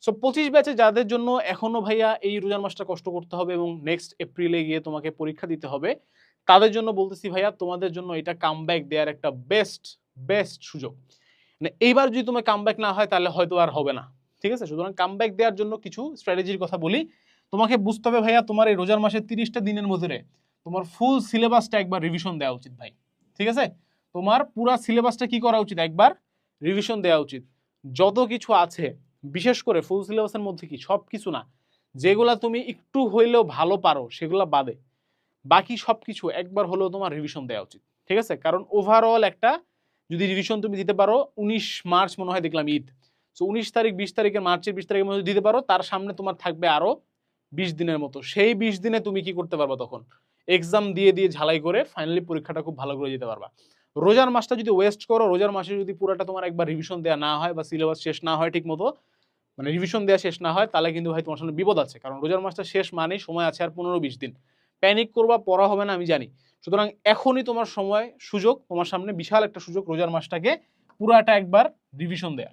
So 25 ব্যাচে যাদের জন্য এখনো ভাইয়া এই রোজার মাসটা কষ্ট করতে হবে এবং নেক্সট এপ্রিলে গিয়ে তোমাকে পরীক্ষা দিতে হবে, তাদের জন্য বলতেছি ভাইয়া তোমাদের জন্য এটা কামব্যাক দেওয়ার একটা বেস্ট বেস্ট সুযোগ। মানে এইবার যদি তোমার কামব্যাক না হয় তাহলে হয়তো আর হবে না, ঠিক আছে? সুতরাং কামব্যাক দেওয়ার জন্য কিছু স্ট্র্যাটেজির কথা বলি। তোমাকে বুঝতে হবে ভাইয়া তোমার এই রোজার মাসের 30টা দিনের মধ্যে তোমার ফুল সিলেবাসটা একবার রিভিশন দেওয়া উচিত ভাই, ঠিক আছে? তোমার পুরা সিলেবাসটা কি করা উচিত, একবার রিভিশন দেওয়া উচিত। যত কিছু আছে, বিশেষ করে ফুল সিলেবাসের মধ্যে কি সব কিছু না, যেগুলা তুমি একটু হইলেও ভালো পারো সেগুলা বাদে বাকি সবকিছু একবার হলেও তোমার রিভিশন দেওয়া উচিত, ঠিক আছে? কারণ ওভারঅল একটা যদি রিভিশন তুমি দিতে পারো, 19 মার্চ মনে হয় দেখলাম ঈদ, সো 19 তারিখ 20 তারিখের মার্চের 20 তারিখের মধ্যে দিতে পারো, তার সামনে তোমার থাকবে আরো 20 দিনের মতো। সেই 20 দিনে তুমি কি করতে পারবা, তখন এক্সাম দিয়ে দিয়ে ঝালাই করে ফাইনালি পরীক্ষাটা খুব ভালো করে দিতে পারবা। রোজার মাসটা যদি ওয়েস্ট করো, রোজার মাসে যদি পুরাটা তোমার একবার রিভিশন দেওয়া না হয় বা সিলেবাস শেষ না হয় ঠিক মতো, মানে রিভিশন দেওয়া শেষ না হয়, তাহলে কিন্তু ভাই তোমার সামনে বিপদ আছে। কারণ রোজার মাসটা শেষ মানেই সময় আছে আর 15-20 দিন। প্যানিক করবা, পড়া হবে না আমি জানি। সুতরাং এখনই তোমার সময়, সুযোগ, তোমার সামনে বিশাল একটা সুযোগ রোজার মাসটাকে পুরাটা একবার রিভিশন দেয়া।